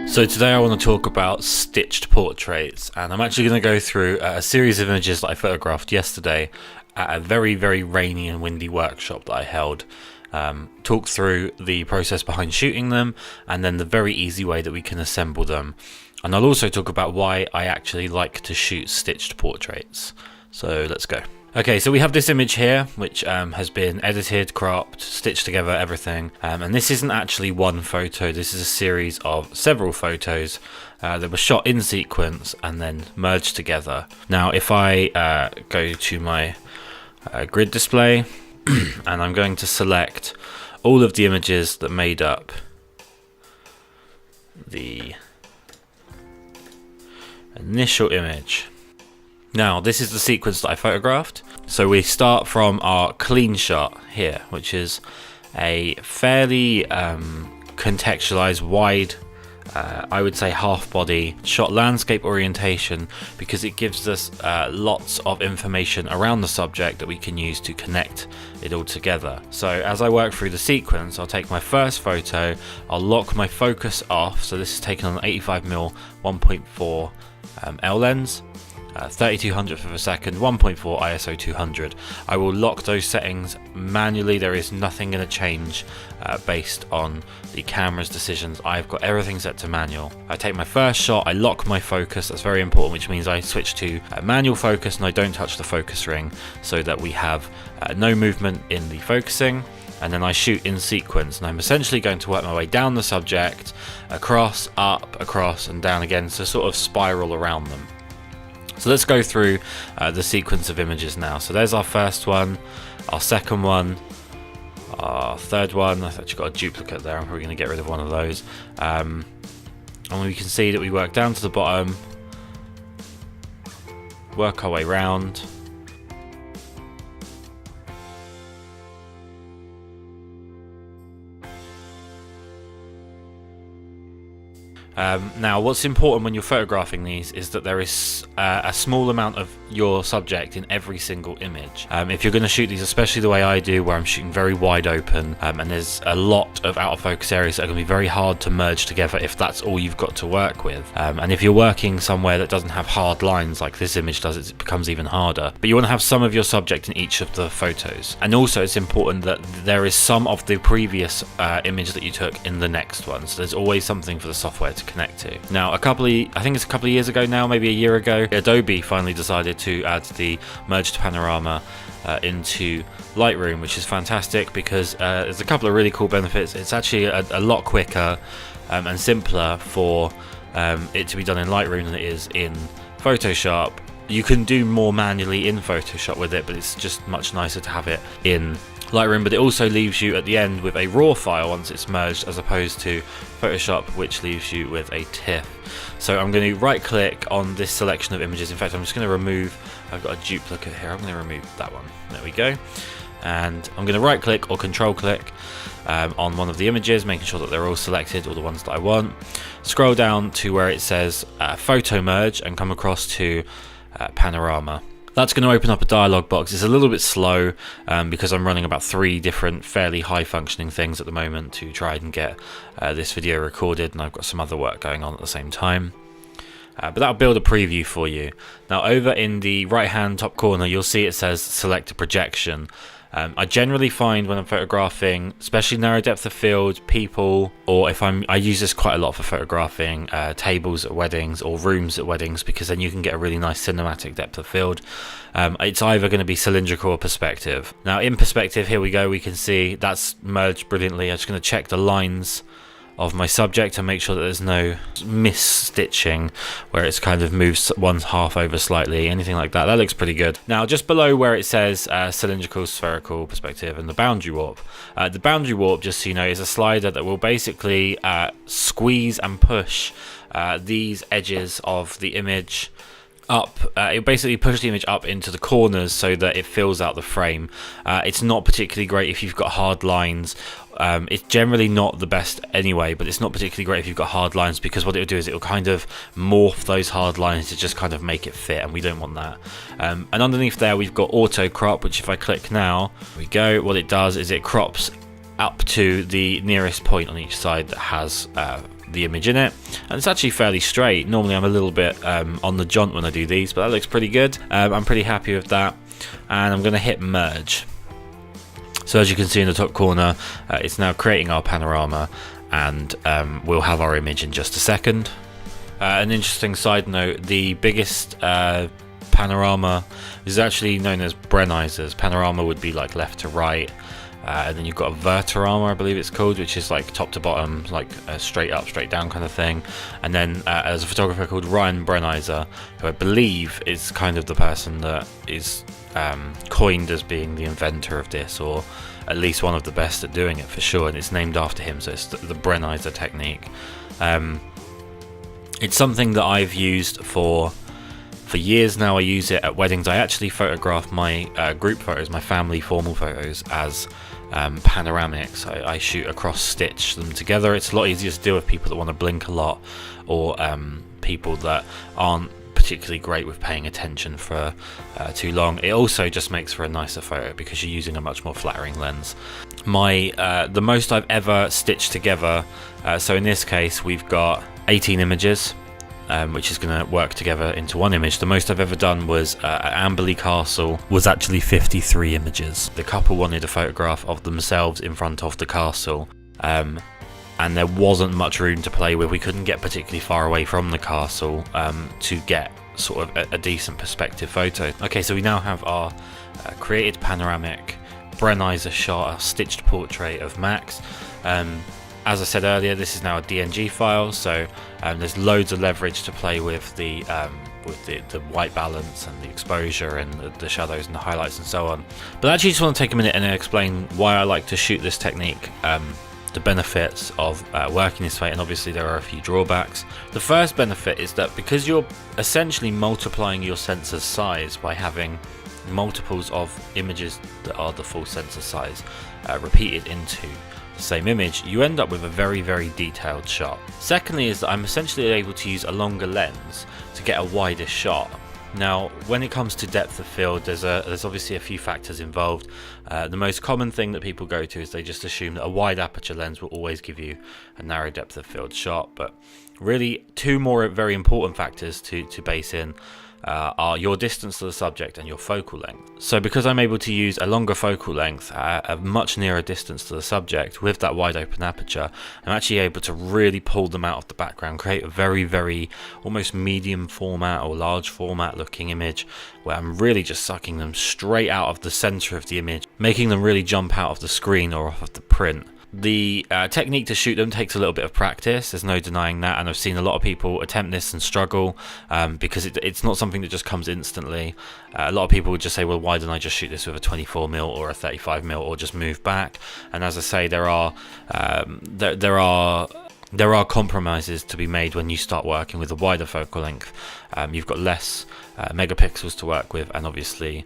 So today I want to talk about stitched portraits, and I'm actually going to go through a series of images that I photographed yesterday at a very rainy and windy workshop that I held. Talk through the process behind shooting them and then the very easy way that we can assemble them. And I'll also talk about why I actually like to shoot stitched portraits. So let's go. Okay, so we have this image here, which has been edited, cropped, stitched together, everything. And this isn't actually one photo. This is a series of several photos that were shot in sequence and then merged together. Now, if I go to my grid display and I'm going to select all of the images that made up the initial image. Now, this is the sequence that I photographed. So we start from our clean shot here, which is a fairly contextualized, wide, I would say half body shot landscape orientation, because it gives us lots of information around the subject that we can use to connect it all together. So as I work through the sequence, I'll take my first photo, I'll lock my focus off. So this is taken on an 85mm 1.4 L lens. 3200th of a second, 1.4 ISO 200. I will lock those settings manually. There is nothing going to change based on the camera's decisions. I've got everything set to manual. I take my first shot, I lock my focus. That's very important, which means I switch to manual focus and I don't touch the focus ring, so that we have no movement in the focusing. And then I shoot in sequence, and I'm essentially going to work my way down the subject, across, up, across, and down again, so sort of spiral around them. So let's go through the sequence of images now. So there's our first one, our second one, our third one. I've actually got a duplicate there. I'm probably going to get rid of one of those. And we can see that we work down to the bottom, work our way round. Now, what's important when you're photographing these is that there is a small amount of your subject in every single image. If you're going to shoot these, especially the way I do, where I'm shooting very wide open, and there's a lot of out of focus areas that are going to be very hard to merge together if that's all you've got to work with. And if you're working somewhere that doesn't have hard lines like this image does, it becomes even harder. But you want to have some of your subject in each of the photos. And also it's important that there is some of the previous image that you took in the next one. So there's always something for the software to connect to. Now, I think it's a couple of years ago now, maybe a year ago, Adobe finally decided to add the merged panorama into Lightroom, which is fantastic because there's a couple of really cool benefits. It's actually a lot quicker and simpler for it to be done in Lightroom than it is in Photoshop. You can do more manually in Photoshop with it, but it's just much nicer to have it in Lightroom. But it also leaves you at the end with a raw file once it's merged, as opposed to Photoshop, which leaves you with a TIFF. So I'm going to right click on this selection of images. In fact, I'm just going to remove, I've got a duplicate here, I'm going to remove that one. There we go. And I'm going to right click or control click on one of the images, making sure that they're all selected, all the ones that I want. Scroll down to where it says photo merge and come across to panorama. That's going to open up a dialog box. It's a little bit slow because I'm running about 3 different fairly high functioning things at the moment to try and get this video recorded, and I've got some other work going on at the same time. But that'll build a preview for you. Now, over in the right hand top corner, you'll see it says select a projection. I generally find when I'm photographing, especially narrow depth of field, people, or if I use this quite a lot for photographing tables at weddings or rooms at weddings, because then you can get a really nice cinematic depth of field. It's either going to be cylindrical or perspective. Now, in perspective, here we go, we can see that's merged brilliantly. I'm just going to check the lines of my subject and make sure that there's no mis-stitching where it's kind of moved one half over slightly, anything like that. That looks pretty good. Now, just below where it says cylindrical, spherical, perspective, and the boundary warp. The boundary warp, just so you know, is a slider that will basically squeeze and push these edges of the image up. It basically pushes the image up into the corners so that it fills out the frame. It's not particularly great if you've got hard lines. It's generally not the best anyway, but it's not particularly great if you've got hard lines, because what it'll do is it'll kind of morph those hard lines to just kind of make it fit, and we don't want that. And underneath there we've got auto crop, which if I click now, there we go, what it does is it crops up to the nearest point on each side that has the image in it, and it's actually fairly straight. Normally I'm a little bit on the jaunt when I do these, but that looks pretty good. I'm pretty happy with that, and I'm going to hit merge. So as you can see in the top corner, it's now creating our panorama, and we'll have our image in just a second. An interesting side note, the biggest panorama is actually known as Brennizers. Panorama would be like left to right, and then you've got a Vertorama, I believe it's called, which is like top to bottom, like a straight up, straight down kind of thing. And then there's a photographer called Ryan Brennizer, who I believe is kind of the person that is coined as being the inventor of this, or at least one of the best at doing it for sure, and it's named after him, so it's the Brennizer technique. It's something that I've used for years now. I use it at weddings. I actually photograph my group photos, my family formal photos, as panoramics. I shoot across stitch them together. It's a lot easier to deal with people that want to blink a lot, or people that aren't particularly great with paying attention for too long. It also just makes for a nicer photo because you're using a much more flattering lens. The most I've ever stitched together, so in this case we've got 18 images, which is going to work together into one image. The most I've ever done was at Amberley Castle, was actually 53 images. The couple wanted a photograph of themselves in front of the castle, and there wasn't much room to play with. We couldn't get particularly far away from the castle to get sort of a decent perspective photo. Okay, so we now have our created panoramic Brennizer shot, a stitched portrait of Max. As I said earlier, this is now a DNG file, so there's loads of leverage to play with the white balance and the exposure and the shadows and the highlights and so on. But I actually just want to take a minute and explain why I like to shoot this technique, the benefits of working this way, and obviously there are a few drawbacks. The first benefit is that because you're essentially multiplying your sensor's size by having multiples of images that are the full sensor size repeated into the same image, you end up with a very, very detailed shot. Secondly is that I'm essentially able to use a longer lens to get a wider shot. Now, when it comes to depth of field, there's obviously a few factors involved. The most common thing that people go to is they just assume that a wide aperture lens will always give you a narrow depth of field shot, but really two more very important factors to base in are your distance to the subject and your focal length. So because I'm able to use a longer focal length at a much nearer distance to the subject with that wide open aperture, I'm actually able to really pull them out of the background, create a very, very almost medium format or large format looking image where I'm really just sucking them straight out of the center of the image, making them really jump out of the screen or off of the print. The technique to shoot them takes a little bit of practice, there's no denying that, and I've seen a lot of people attempt this and struggle because it's not something that just comes instantly. A lot of people would just say, well, why don't I just shoot this with a 24mm or a 35mm or just move back? And as I say, there are compromises to be made when you start working with a wider focal length. You've got less megapixels to work with, and obviously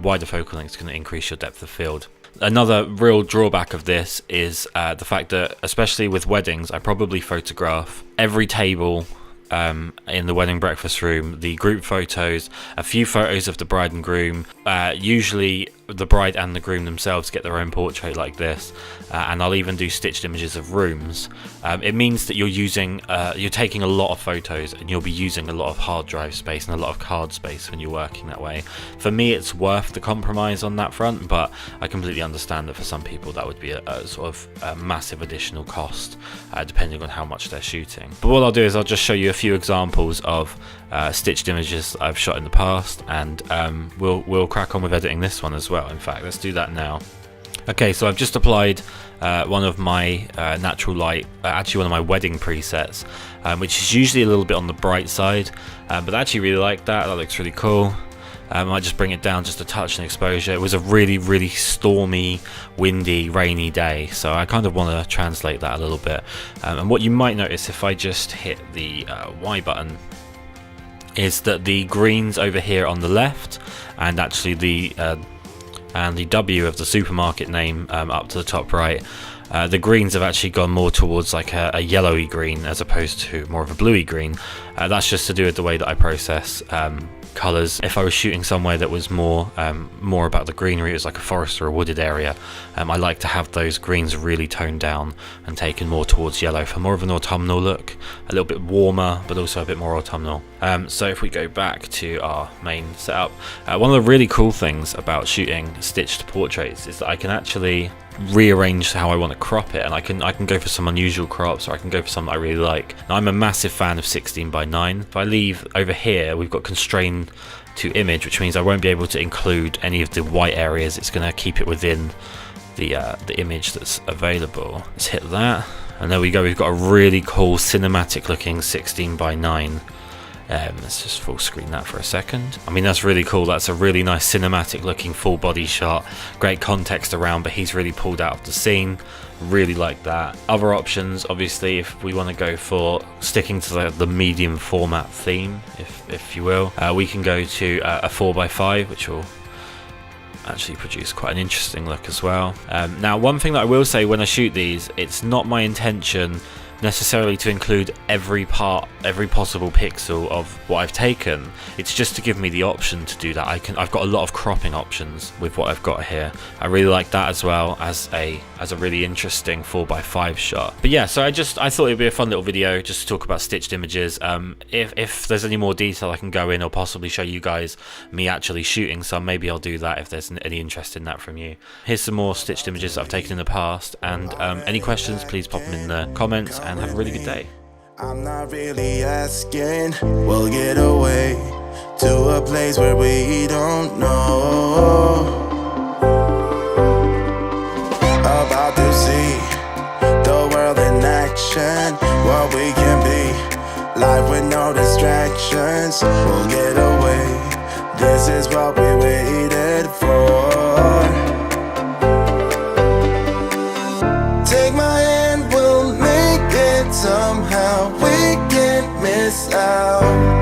wider focal length is going to increase your depth of field. Another real drawback of this is the fact that, especially with weddings, I probably photograph every table in the wedding breakfast room, the group photos, a few photos of the bride and groom. Usually the bride and the groom themselves get their own portrait like this, and I'll even do stitched images of rooms. It means that you're taking a lot of photos, and you'll be using a lot of hard drive space and a lot of card space when you're working that way. For me, it's worth the compromise on that front, but I completely understand that for some people that would be a sort of a massive additional cost, depending on how much they're shooting. But what I'll do is I'll just show you a few examples of stitched images I've shot in the past, and we'll crack on with editing this one as well. In fact, let's do that now. Okay, so I've just applied one of my natural light, actually one of my wedding presets, which is usually a little bit on the bright side, but I actually really like that. That looks really cool. I might just bring it down just a touch in exposure. It was a really, really stormy, windy, rainy day, so I kind of want to translate that a little bit. And what you might notice if I just hit the Y button is that the greens over here on the left, and actually the W of the supermarket name up to the top right, the greens have actually gone more towards like a yellowy green as opposed to more of a bluey green. That's just to do with the way that I process colours. If I was shooting somewhere that was more about the greenery, it was like a forest or a wooded area, I like to have those greens really toned down and taken more towards yellow for more of an autumnal look, a little bit warmer but also a bit more autumnal. So if we go back to our main setup, one of the really cool things about shooting stitched portraits is that I can actually rearrange how I want to crop it, and I can go for some unusual crops, or I can go for something I really like. Now, I'm a massive fan of 16:9. If I leave over here, we've got constrain to image, which means I won't be able to include any of the white areas. It's going to keep it within the image that's available. Let's hit that, and there we go. We've got a really cool cinematic looking 16:9. Let's just full screen that for a second. I mean, that's really cool. That's a really nice cinematic looking full body shot. Great context around, but he's really pulled out of the scene. Really like that. Other options, obviously, if we want to go for sticking to the medium format theme, if you will, we can go to a 4x5, which will actually produce quite an interesting look as well. Now, one thing that I will say when I shoot these, it's not my intention necessarily to include every possible pixel of what I've taken. It's just to give me the option to do that. I've got a lot of cropping options with what I've got here. I really like that as well as a really interesting 4x5 shot. But yeah, so I thought it'd be a fun little video just to talk about stitched images. If there's any more detail I can go in, or possibly show you guys me actually shooting some, maybe I'll do that if there's any interest in that from you. Here's some more stitched images that I've taken in the past, and any questions, please pop them in the comments, and have a really good day. I'm not really asking, we'll get away to a place where we don't know. About to see the world in action, what we can be, life with no distractions. We'll get away, this is what we waited for. Take my hand, we'll make it somehow. We can't miss out.